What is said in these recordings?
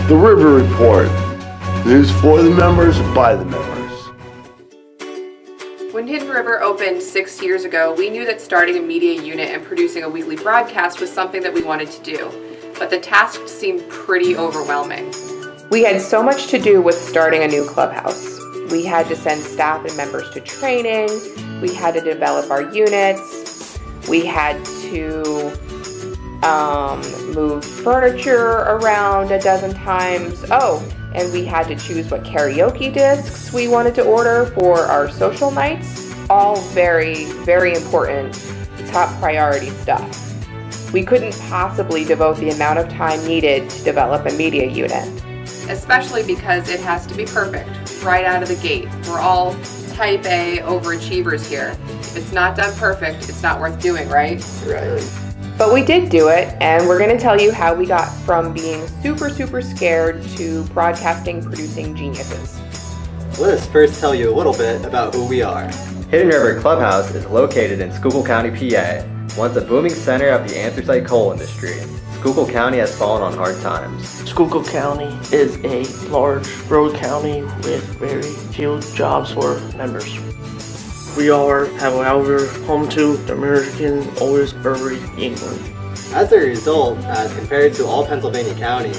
The River Report. News for the members, by the members. When Hidden River opened 6 years ago, we knew that starting a media unit and producing a weekly broadcast was something that we wanted to do, but the task seemed pretty overwhelming. We had so much to do with starting a new clubhouse. We had to send staff and members to training, we had to develop our units, we had to move furniture around a dozen times. And we had to choose what karaoke discs we wanted to order for our social nights. All very, very important, top priority stuff. We couldn't possibly devote the amount of time needed to develop a media unit. Especially because it has to be perfect right out of the gate. We're all type A overachievers here. If it's not done perfect, it's not worth doing, right? Right. But we did do it, and we're going to tell you how we got from being super, super scared to broadcasting, producing geniuses. Let us first tell you a little bit about who we are. Hidden River Clubhouse is located in Schuylkill County, PA, once a booming center of the anthracite coal industry. Schuylkill County has fallen on hard times. Schuylkill County is a large rural county with very few jobs for members. We are, however, home to the American oldest brewery in England. As a result, as compared to all Pennsylvania counties,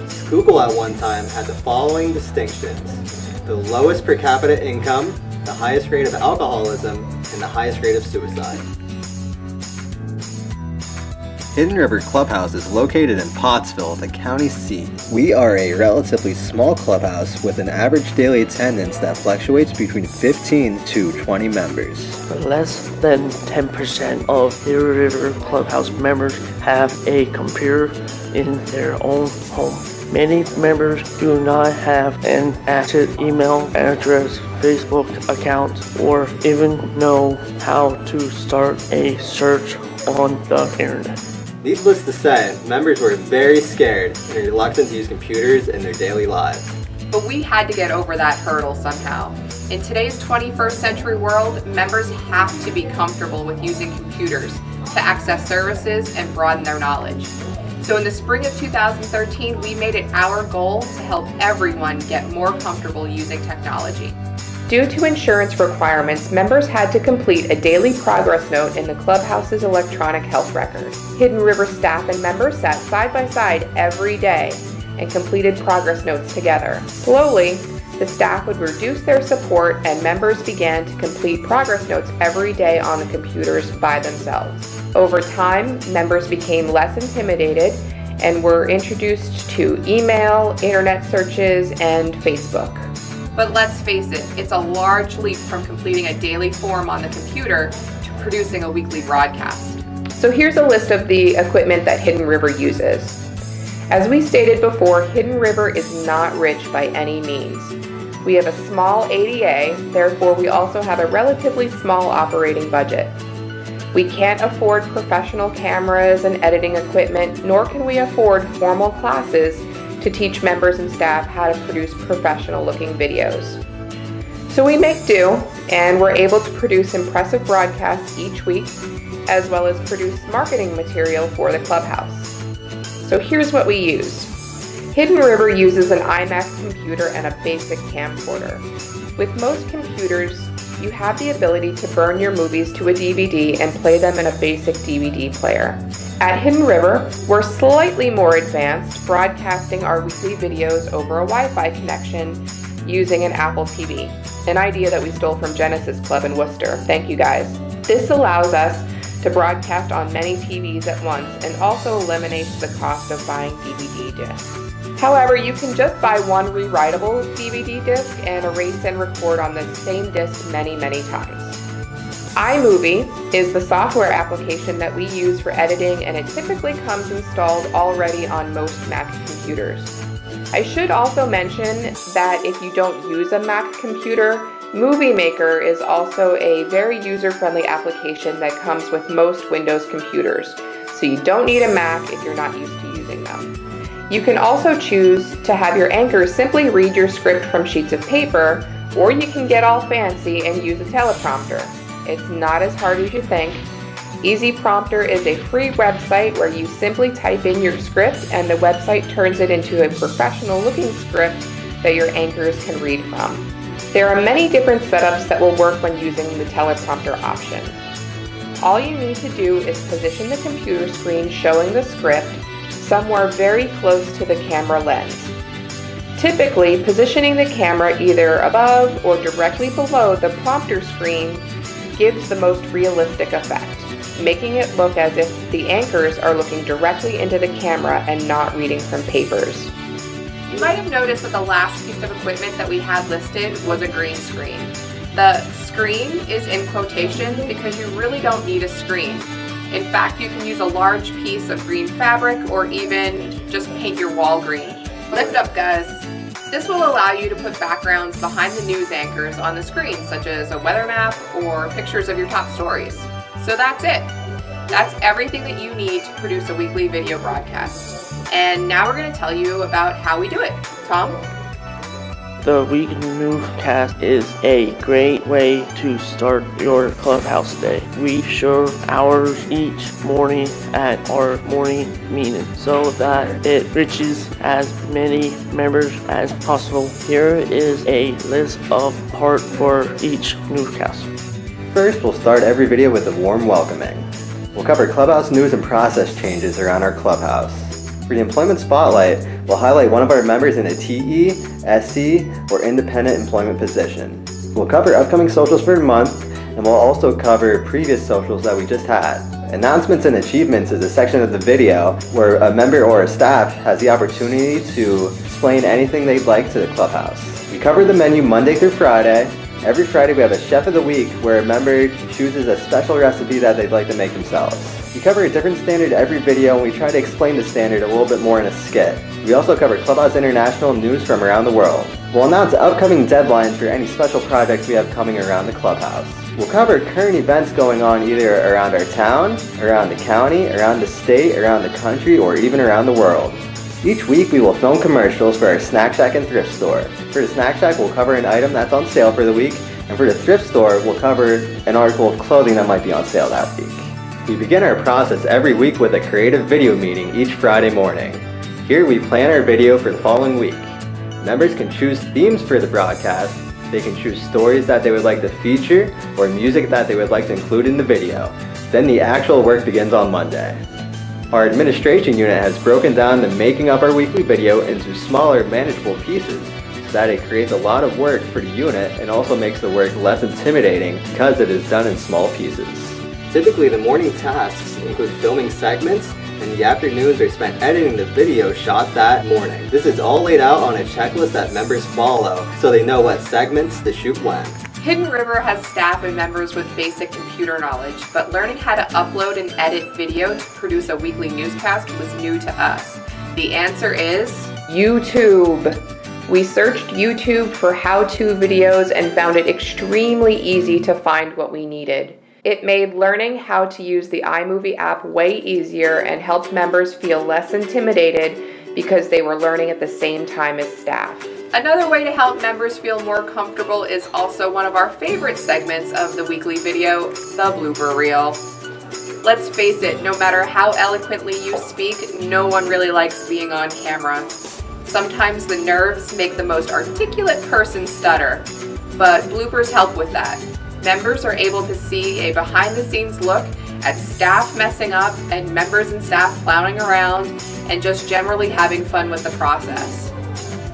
Schuylkill at one time had the following distinctions: the lowest per capita income, the highest rate of alcoholism, and the highest rate of suicide. Hidden River Clubhouse is located in Pottsville, the county seat. We are a relatively small clubhouse with an average daily attendance that fluctuates between 15 to 20 members. Less than 10% of Hidden River Clubhouse members have a computer in their own home. Many members do not have an active email address, Facebook account, or even know how to start a search on the internet. Needless to say, members were very scared and reluctant to use computers in their daily lives. But we had to get over that hurdle somehow. In today's 21st century world, members have to be comfortable with using computers to access services and broaden their knowledge. So in the spring of 2013, we made it our goal to help everyone get more comfortable using technology. Due to insurance requirements, members had to complete a daily progress note in the Clubhouse's electronic health record. Hidden River staff and members sat side by side every day and completed progress notes together. Slowly, the staff would reduce their support and members began to complete progress notes every day on the computers by themselves. Over time, members became less intimidated and were introduced to email, internet searches, and Facebook. But let's face it, it's a large leap from completing a daily form on the computer to producing a weekly broadcast. So here's a list of the equipment that Hidden River uses. As we stated before, Hidden River is not rich by any means. We have a small ADA, therefore we also have a relatively small operating budget. We can't afford professional cameras and editing equipment, nor can we afford formal classes to teach members and staff how to produce professional-looking videos. So we make do, and we're able to produce impressive broadcasts each week, as well as produce marketing material for the Clubhouse. So here's what we use. Hidden River uses an iMac computer and a basic camcorder. With most computers, you have the ability to burn your movies to a DVD and play them in a basic DVD player. At Hidden River, we're slightly more advanced, broadcasting our weekly videos over a Wi-Fi connection using an Apple TV, an idea that we stole from Genesis Club in Worcester. Thank you guys. This allows us to broadcast on many TVs at once and also eliminates the cost of buying DVD discs. However, you can just buy one rewritable DVD disc and erase and record on the same disc many, many times. iMovie is the software application that we use for editing, and it typically comes installed already on most Mac computers. I should also mention that if you don't use a Mac computer, Movie Maker is also a very user-friendly application that comes with most Windows computers, so you don't need a Mac if you're not used to using them. You can also choose to have your anchors simply read your script from sheets of paper, or you can get all fancy and use a teleprompter. It's not as hard as you think. Easy Prompter is a free website where you simply type in your script and the website turns it into a professional-looking script that your anchors can read from. There are many different setups that will work when using the teleprompter option. All you need to do is position the computer screen showing the script somewhere very close to the camera lens. Typically, positioning the camera either above or directly below the prompter screen gives the most realistic effect, making it look as if the anchors are looking directly into the camera and not reading from papers. You might have noticed that the last piece of equipment that we had listed was a green screen. The screen is in quotations because you really don't need a screen. In fact, you can use a large piece of green fabric or even just paint your wall green. Lift up, guys. This will allow you to put backgrounds behind the news anchors on the screen, such as a weather map or pictures of your top stories. So that's it. That's everything that you need to produce a weekly video broadcast. And now we're going to tell you about how we do it. Tom? The weekly newscast is a great way to start your Clubhouse day. We show ours each morning at our morning meeting so that it reaches as many members as possible. Here is a list of parts for each newscast. First, we'll start every video with a warm welcoming. We'll cover Clubhouse news and process changes around our Clubhouse. For the Employment Spotlight, we'll highlight one of our members in a TE, SC, or independent employment position. We'll cover upcoming socials for the month, and we'll also cover previous socials that we just had. Announcements and Achievements is a section of the video where a member or a staff has the opportunity to explain anything they'd like to the Clubhouse. We cover the menu Monday through Friday. Every Friday we have a Chef of the Week where a member chooses a special recipe that they'd like to make themselves. We cover a different standard every video and we try to explain the standard a little bit more in a skit. We also cover Clubhouse International news from around the world. We'll announce upcoming deadlines for any special projects we have coming around the Clubhouse. We'll cover current events going on either around our town, around the county, around the state, around the country, or even around the world. Each week we will film commercials for our Snack Shack and Thrift Store. For the Snack Shack, we'll cover an item that's on sale for the week, and for the Thrift Store, we'll cover an article of clothing that might be on sale that week. We begin our process every week with a creative video meeting each Friday morning. Here we plan our video for the following week. Members can choose themes for the broadcast, they can choose stories that they would like to feature, or music that they would like to include in the video. Then the actual work begins on Monday. Our administration unit has broken down the making of our weekly video into smaller, manageable pieces so that it creates a lot of work for the unit and also makes the work less intimidating because it is done in small pieces. Typically, the morning tasks include filming segments, and the afternoons are spent editing the video shot that morning. This is all laid out on a checklist that members follow so they know what segments to shoot when. Hidden River has staff and members with basic computer knowledge, but learning how to upload and edit video to produce a weekly newscast was new to us. The answer is YouTube. We searched YouTube for how-to videos and found it extremely easy to find what we needed. It made learning how to use the iMovie app way easier and helped members feel less intimidated because they were learning at the same time as staff. Another way to help members feel more comfortable is also one of our favorite segments of the weekly video, the blooper reel. Let's face it, no matter how eloquently you speak, no one really likes being on camera. Sometimes the nerves make the most articulate person stutter, but bloopers help with that. Members are able to see a behind-the-scenes look at staff messing up and members and staff clowning around and just generally having fun with the process.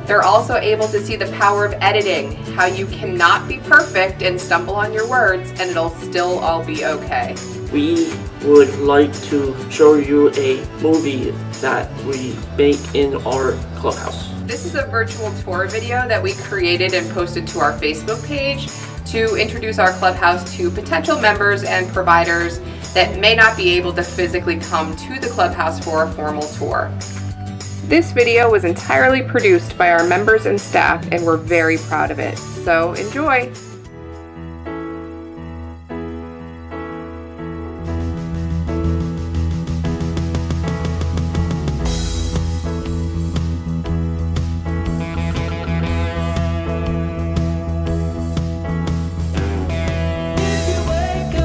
They're also able to see the power of editing, how you cannot be perfect and stumble on your words and it'll still all be okay. We would like to show you a movie that we make in our Clubhouse. This is a virtual tour video that we created and posted to our Facebook page to introduce our Clubhouse to potential members and providers that may not be able to physically come to the Clubhouse for a formal tour. This video was entirely produced by our members and staff and we're very proud of it. So enjoy! If you wake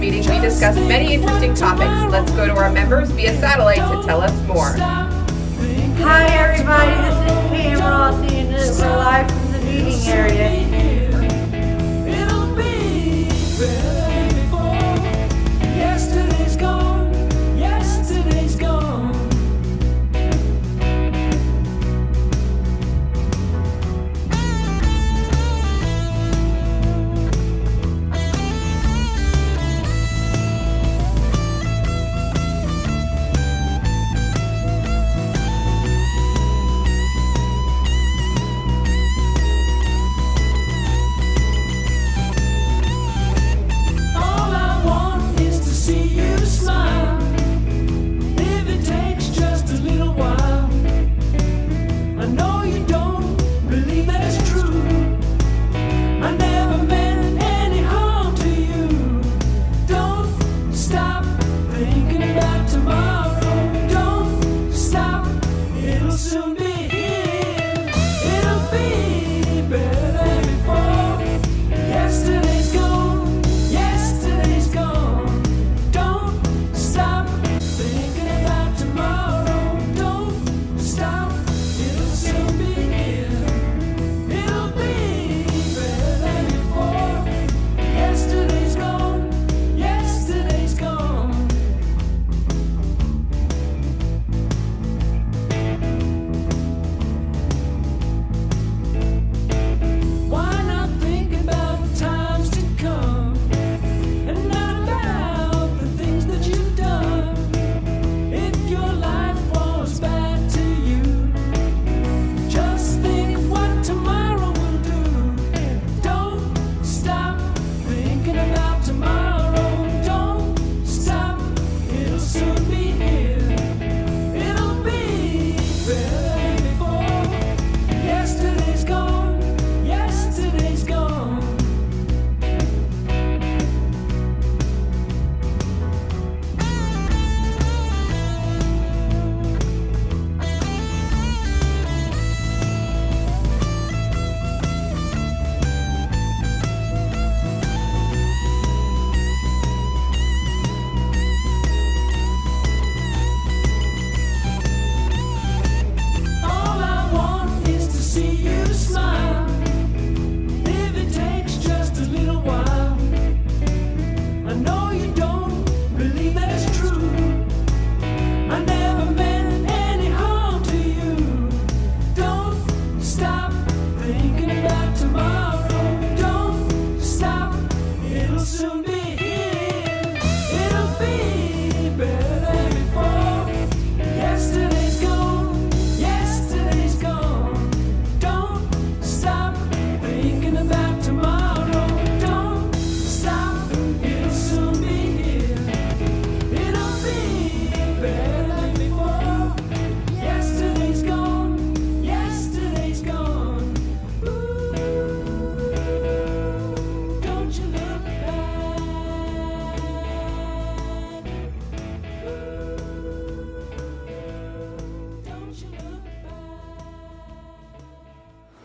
meeting, we discussed many interesting topics. Let's go to our members via satellite to tell us more. Hi everybody, this is Pam Rossi and we're live from the meeting area. Yesterday's gone, yesterday's gone.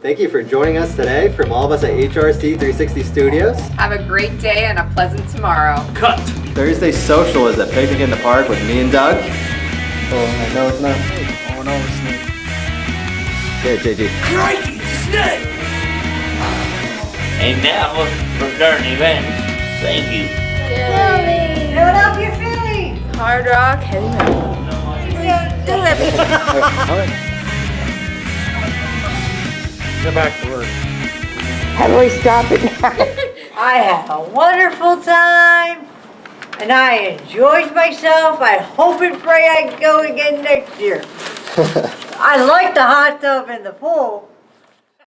Thank you for joining us today from all of us at HRC 360 Studios. Have a great day and a pleasant tomorrow. Cut! Thursday social is a picnic in the park with me and Doug. Oh, I know it's not. Oh no, it's not. Here, JG. Crikey, it's a snake! And now for current events. Thank you. Yay! Load up your feelings! Hard rock, heavy metal. Get back to work. How do we stop it now? I had a wonderful time and I enjoyed myself. I hope and pray I go again next year. I like the hot tub and the pool.